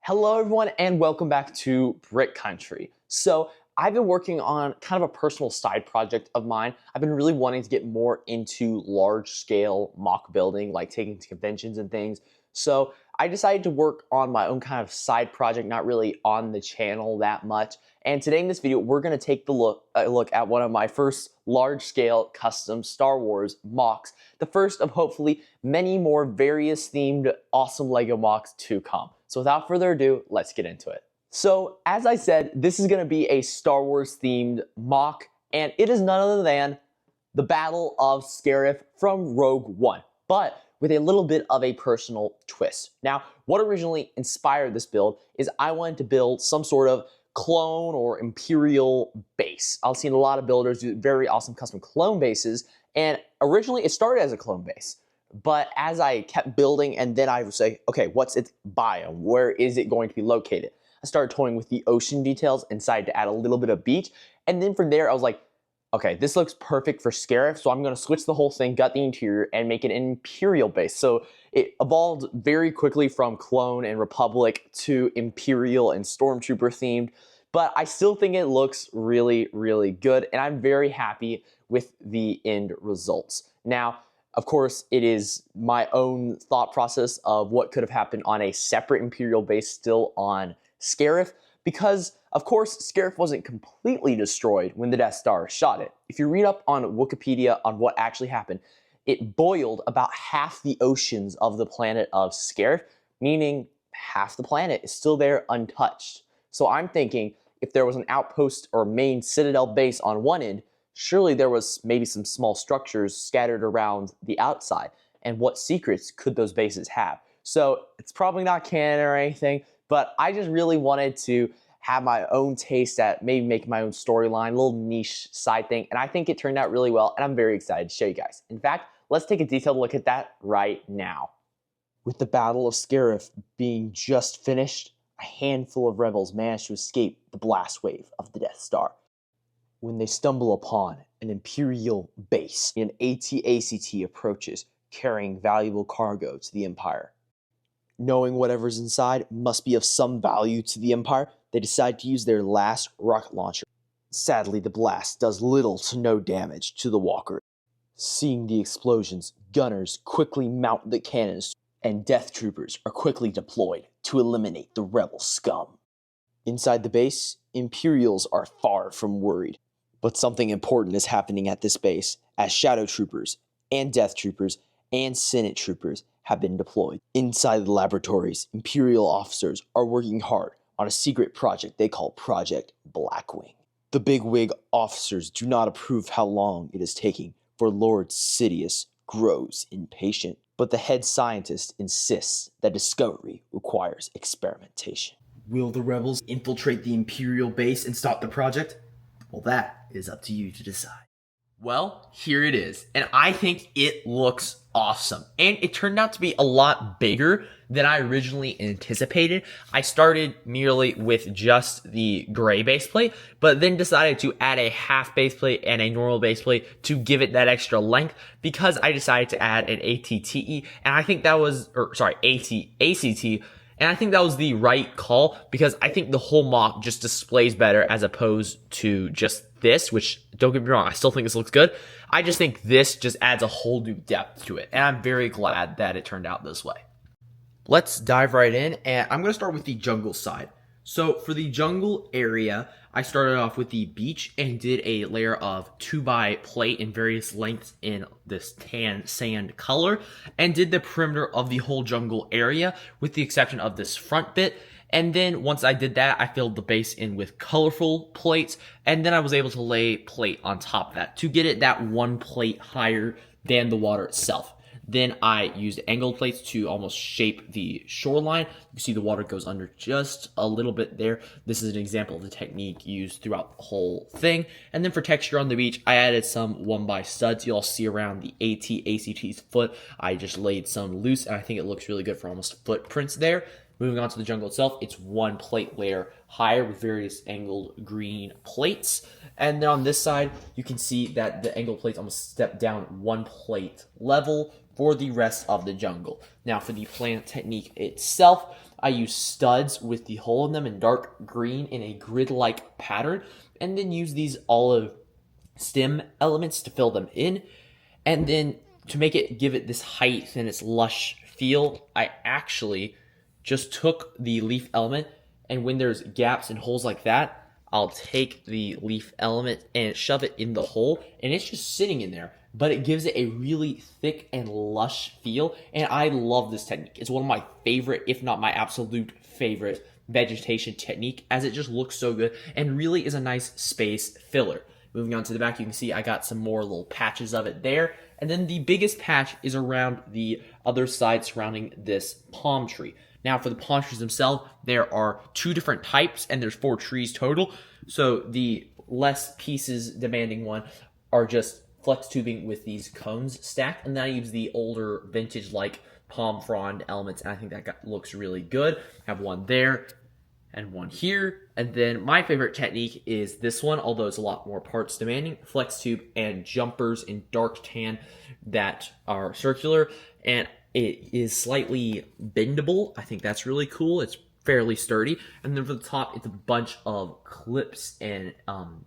Hello everyone and welcome back to Brick Country. So I've been working on kind of a personal side project of mine. I've been really wanting to get more into large scale mock building, like taking to conventions and things. So I decided to work on my own kind of side project, not really on the channel that much. And today in this video, we're gonna take a look at one of my first large scale custom Star Wars MOCs. The first of hopefully many more various themed awesome Lego MOCs to come. So without further ado, let's get into it. So as I said, this is going to be a Star Wars themed MOC, and it is none other than the Battle of Scarif from Rogue One, but with a little bit of a personal twist. Now, what originally inspired this build is I wanted to build some sort of clone or Imperial base. I've seen a lot of builders do very awesome custom clone bases, and originally it started as a clone base. But as I kept building, and then I would say, okay, what's its biome? Where is it going to be located? I started toying with the ocean details and decided to add a little bit of beach. And then from there, I was like, okay, this looks perfect for Scarif, so I'm going to switch the whole thing, gut the interior, and make it an Imperial base. So it evolved very quickly from Clone and Republic to Imperial and Stormtrooper themed. But I still think it looks really, really good, and I'm very happy with the end results. Now, of course, it is my own thought process of what could have happened on a separate Imperial base still on Scarif, because, of course, Scarif wasn't completely destroyed when the Death Star shot it. If you read up on Wikipedia on what actually happened, it boiled about half the oceans of the planet of Scarif, meaning half the planet is still there untouched. So I'm thinking if there was an outpost or main Citadel base on one end, surely there was maybe some small structures scattered around the outside. And what secrets could those bases have? So it's probably not canon or anything, but I just really wanted to have my own taste at maybe making my own storyline, a little niche side thing. And I think it turned out really well, and I'm very excited to show you guys. In fact, let's take a detailed look at that right now. With the Battle of Scarif being just finished, a handful of rebels managed to escape the blast wave of the Death Star. When they stumble upon an Imperial base, an AT-ACT approaches, carrying valuable cargo to the Empire. Knowing whatever's inside must be of some value to the Empire, they decide to use their last rocket launcher. Sadly, the blast does little to no damage to the walker. Seeing the explosions, gunners quickly mount the cannons, and death troopers are quickly deployed to eliminate the rebel scum. Inside the base, Imperials are far from worried. But something important is happening at this base, as Shadow Troopers and Death Troopers and Senate Troopers have been deployed. Inside the laboratories, Imperial officers are working hard on a secret project they call Project Blackwing. The bigwig officers do not approve how long it is taking, for Lord Sidious grows impatient. But the head scientist insists that discovery requires experimentation. Will the rebels infiltrate the Imperial base and stop the project? Well, that is up to you to decide. Well, here it is, and I think it looks awesome. And it turned out to be a lot bigger than I originally anticipated. I started merely with just the gray base plate, but then decided to add a half base plate and a normal base plate to give it that extra length, because I decided to add an ATTE, and I think that was, AT-ACT, and I think that was the right call, because I think the whole MOC just displays better as opposed to just this, which, don't get me wrong, I still think this looks good. I just think this just adds a whole new depth to it, and I'm very glad that it turned out this way. Let's dive right in, and I'm going to start with the jungle side. So for the jungle area, I started off with the beach and did a layer of 2x plate in various lengths in this tan sand color, and did the perimeter of the whole jungle area with the exception of this front bit. And then once I did that, I filled the base in with colorful plates, and then I was able to lay plate on top of that to get it that one plate higher than the water itself. Then I used angled plates to almost shape the shoreline. You see the water goes under just a little bit there. This is an example of the technique used throughout the whole thing. And then for texture on the beach, I added some 1x studs. You'll see around the AT-ACT's foot. I just laid some loose, and I think it looks really good for almost footprints there. Moving on to the jungle itself, it's one plate layer higher with various angled green plates. And then on this side, you can see that the angled plates almost step down one plate level for the rest of the jungle. Now for the plant technique itself, I use studs with the hole in them in dark green in a grid-like pattern, and then use these olive stem elements to fill them in. And then to make it give it this height and its lush feel, I actually just took the leaf element, and when there's gaps and holes like that, I'll take the leaf element and shove it in the hole, and it's just sitting in there. But it gives it a really thick and lush feel, and I love this technique. It's one of my favorite, if not my absolute favorite, vegetation technique, as it just looks so good and really is a nice space filler. Moving on to the back, you can see I got some more little patches of it there. And then the biggest patch is around the other side surrounding this palm tree. Now for the palm trees themselves, there are 2 different types and there's 4 trees total. So the less pieces demanding one are just flex tubing with these cones stacked. And then I use the older vintage like palm frond elements, and I think that looks really good. I have one there and one here. And then my favorite technique is this one, although it's a lot more parts demanding, flex tube and jumpers in dark tan that are circular, and it is slightly bendable. I think that's really cool. It's fairly sturdy. And then for the top, it's a bunch of clips and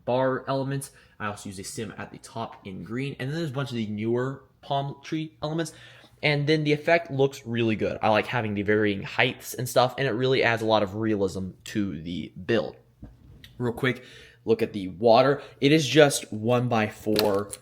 bar elements. I also use a stem at the top in green, and then there's a bunch of the newer palm tree elements. And then the effect looks really good. I like having the varying heights and stuff, and it really adds a lot of realism to the build. Real quick, look at the water. It is just 1x4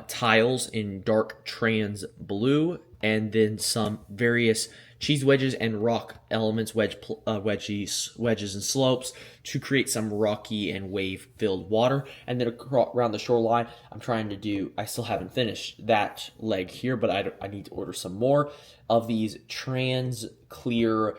tiles in dark trans blue, and then some various cheese wedges and rock elements, wedges and slopes to create some rocky and wave-filled water. And then around the shoreline, I still haven't finished that leg here, but I need to order some more of these trans clear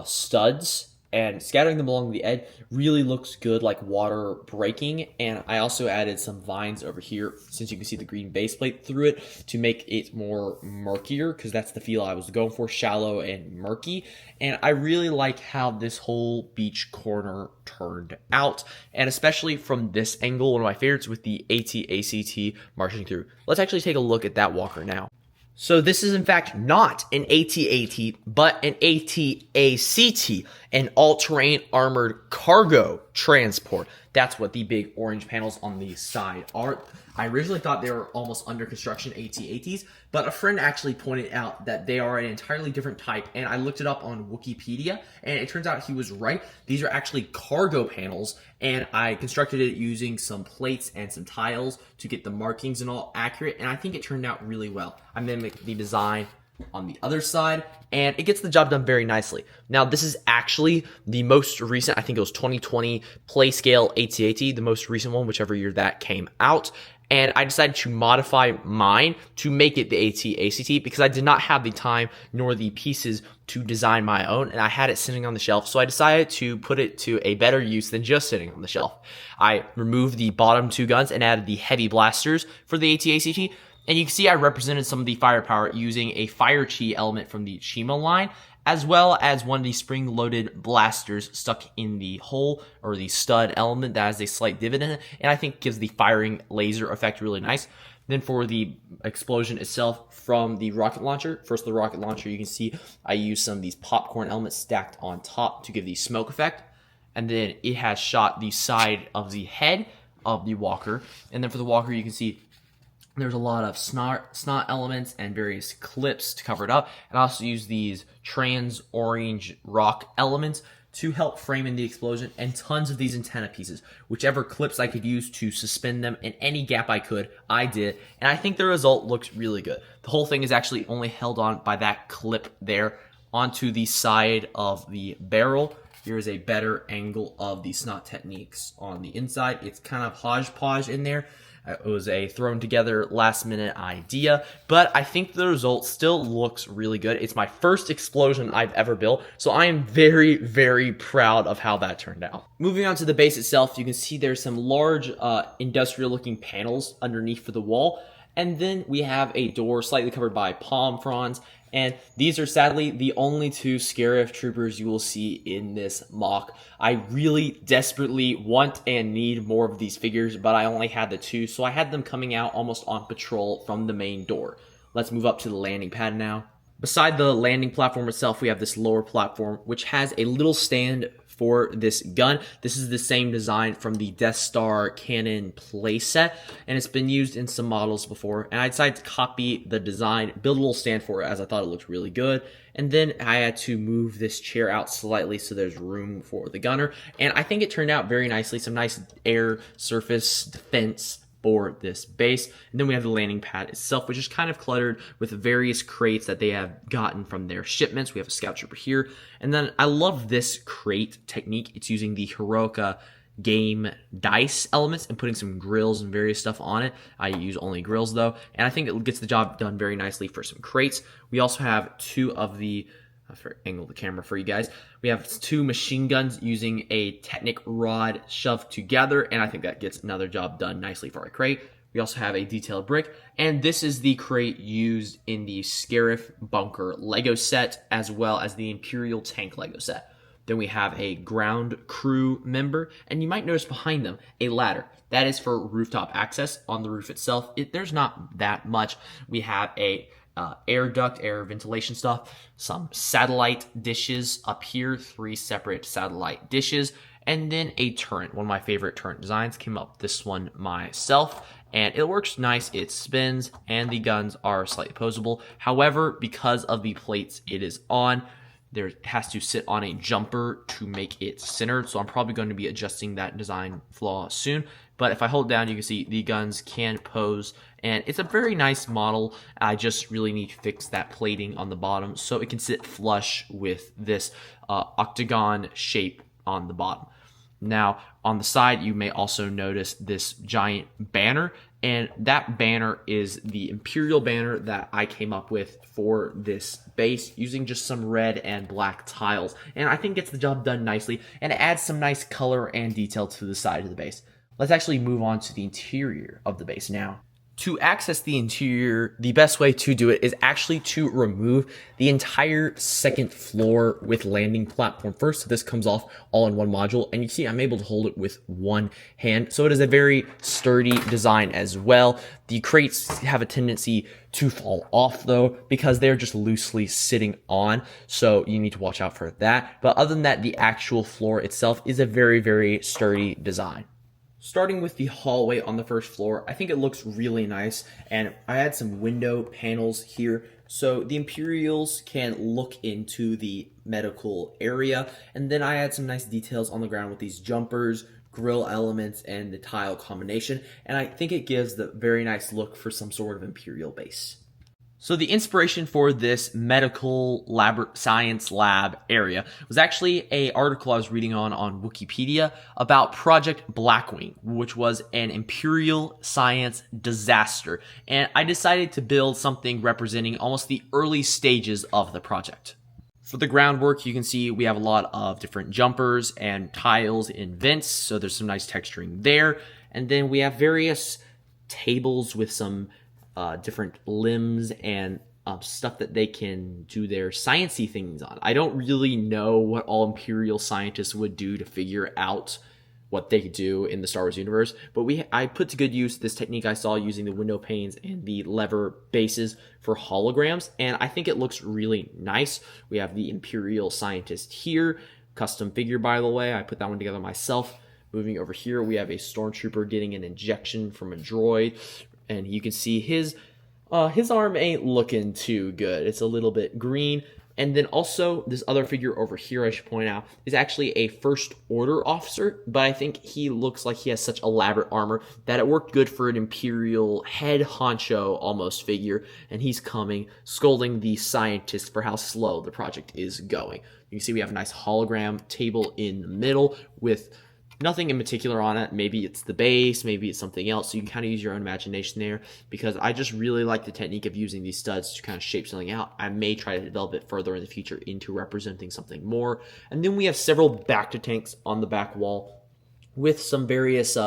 studs, and scattering them along the edge really looks good, like water breaking. And I also added some vines over here, since you can see the green base plate through it, to make it more murkier, because that's the feel I was going for, shallow and murky. And I really like how this whole beach corner turned out, and especially from this angle, one of my favorites with the AT-ACT marching through. Let's actually take a look at that walker now. So this is in fact not an AT-AT, but an AT-ACT, an all-terrain armored cargo transport. That's what the big orange panels on the side are. I originally thought they were almost under construction AT-ATs, but a friend actually pointed out that they are an entirely different type, and I looked it up on Wikipedia, and it turns out he was right. These are actually cargo panels, and I constructed it using some plates and some tiles to get the markings and all accurate, and I think it turned out really well. I mimicked the design on the other side, and it gets the job done very nicely. Now, this is actually the most recent, I think it was 2020 Playscale AT-AT, the most recent one, whichever year that came out. And I decided to modify mine to make it the AT-ACT because I did not have the time nor the pieces to design my own, and I had it sitting on the shelf, so I decided to put it to a better use than just sitting on the shelf. I removed the bottom 2 guns and added the heavy blasters for the AT-ACT, and you can see I represented some of the firepower using a fire chi element from the Chima line, as well as one of the spring-loaded blasters stuck in the hole, or the stud element that has a slight divot in it, and I think gives the firing laser effect really nice. Then for the explosion itself from the rocket launcher, first the rocket launcher, you can see I used some of these popcorn elements stacked on top to give the smoke effect, and then it has shot the side of the head of the walker, and then for the walker you can see there's a lot of snot elements and various clips to cover it up. And I also use these trans orange rock elements to help frame in the explosion, and tons of these antenna pieces. Whichever clips I could use to suspend them in any gap I could, I did. And I think the result looks really good. The whole thing is actually only held on by that clip there onto the side of the barrel. Here is a better angle of the snot techniques on the inside. It's kind of hodgepodge in there. It was a thrown together last minute idea, but I think the result still looks really good. It's my first explosion I've ever built, so I am very, very proud of how that turned out. Moving on to the base itself, you can see there's some large industrial looking panels underneath for the wall, and then we have a door slightly covered by palm fronds. And these are sadly the only 2 Scarif troopers you will see in this MOC. I really desperately want and need more of these figures, but I only had the 2, so I had them coming out almost on patrol from the main door. Let's move up to the landing pad now. Beside the landing platform itself, we have this lower platform, which has a little stand for this gun. This is the same design from the Death Star cannon playset, and it's been used in some models before. And I decided to copy the design, build a little stand for it as I thought it looked really good. And then I had to move this chair out slightly so there's room for the gunner. And I think it turned out very nicely. Some nice air surface defense for this base. And then we have the landing pad itself, which is kind of cluttered with various crates that they have gotten from their shipments. We have a scout trooper here. And then I love this crate technique. It's using the Heroica game dice elements and putting some grills and various stuff on it. I use only grills though, and I think it gets the job done very nicely for some crates. We also have two of the angle the camera for you guys. We have two machine guns using a Technic rod shoved together, and I think that gets another job done nicely for our crate. We also have a detailed brick, and this is the crate used in the Scarif bunker Lego set, as well as the Imperial tank Lego set. Then we have a ground crew member, and you might notice behind them a ladder. That is for rooftop access. On the roof itself, there's not that much. We have a air duct, air ventilation stuff, some satellite dishes up here, 3 separate satellite dishes, and then a turret. One of my favorite turret designs. Came up with this one myself, and it works nice. It spins, and the guns are slightly posable. However, because of the plates it is on, there has to sit on a jumper to make it centered, so I'm probably going to be adjusting that design flaw soon. But if I hold down, you can see the guns can pose, and it's a very nice model. I just really need to fix that plating on the bottom so it can sit flush with this octagon shape on the bottom. Now, on the side, you may also notice this giant banner, and that banner is the Imperial banner that I came up with for this base using just some red and black tiles. And I think gets the job done nicely, and it adds some nice color and detail to the side of the base. Let's actually move on to the interior of the base now. To access the interior, the best way to do it is actually to remove the entire second floor with landing platform first. So this comes off all in one module, and you see I'm able to hold it with one hand. So it is a very sturdy design as well. The crates have a tendency to fall off though, because they're just loosely sitting on. So you need to watch out for that. But other than that, the actual floor itself is a very, very sturdy design. Starting with the hallway on the first floor, I think it looks really nice, and I had some window panels here so the Imperials can look into the medical area, and then I had some nice details on the ground with these jumpers, grill elements, and the tile combination, and I think it gives the very nice look for some sort of Imperial base. So the inspiration for this medical science lab area was actually an article I was reading on Wikipedia about Project Blackwing, which was an Imperial science disaster. And I decided to build something representing almost the early stages of the project. For the groundwork, you can see we have a lot of different jumpers and tiles and vents, so there's some nice texturing there. And then we have various tables with some different limbs and stuff that they can do their sciencey things on. I don't really know what all Imperial scientists would do to figure out what they do in the Star Wars universe, but I put to good use this technique I saw using the window panes and the lever bases for holograms, and I think it looks really nice. We have the Imperial scientist here, custom figure by the way. I put that one together myself. Moving over here, we have a stormtrooper getting an injection from a droid. And you can see his arm ain't looking too good. It's a little bit green. And then also this other figure over here, I should point out, is actually a First Order officer. But I think he looks like he has such elaborate armor that it worked good for an Imperial head honcho almost figure. And he's coming, scolding the scientist for how slow the project is going. You can see we have a nice hologram table in the middle with nothing in particular on it. Maybe it's the base, maybe it's something else. So you can kind of use your own imagination there, because I just really like the technique of using these studs to kind of shape something out. I may try to develop it further in the future into representing something more. And then we have several Bacta tanks on the back wall with some various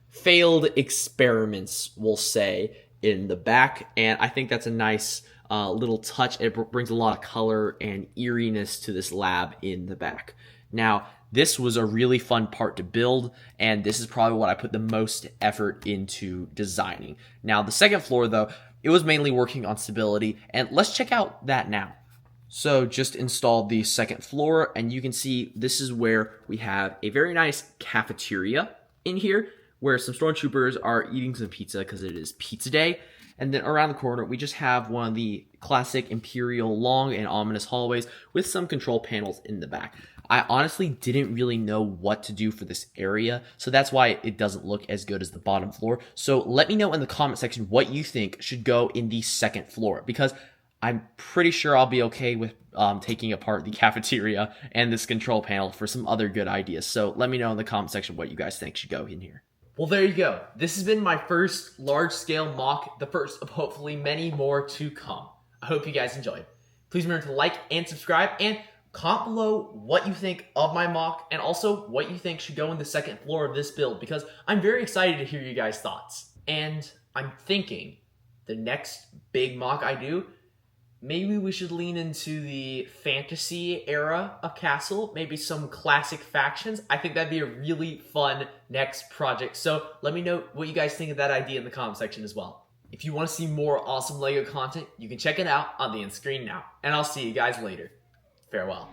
failed experiments, we'll say, in the back. And I think that's a nice little touch. It brings a lot of color and eeriness to this lab in the back. Now, this was a really fun part to build, and this is probably what I put the most effort into designing. Now, the second floor, though, it was mainly working on stability, and let's check out that now. So just installed the second floor, and you can see this is where we have a very nice cafeteria in here, where some stormtroopers are eating some pizza because it is pizza day. And then around the corner, we just have one of the classic Imperial long and ominous hallways with some control panels in the back. I honestly didn't really know what to do for this area, so that's why it doesn't look as good as the bottom floor. So let me know in the comment section what you think should go in the second floor, because I'm pretty sure I'll be okay with taking apart the cafeteria and this control panel for some other good ideas. So let me know in the comment section what you guys think should go in here. Well, there you go. This has been my first large-scale mock, the first of hopefully many more to come. I hope you guys enjoyed. Please remember to like and subscribe, and comment below what you think of my mock, and also what you think should go in the second floor of this build, because I'm very excited to hear you guys' thoughts. And I'm thinking the next big mock I do, maybe we should lean into the fantasy era of Castle, maybe some classic factions. I think that'd be a really fun next project. So let me know what you guys think of that idea in the comment section as well. If you want to see more awesome LEGO content, you can check it out on the end screen now. And I'll see you guys later. Farewell.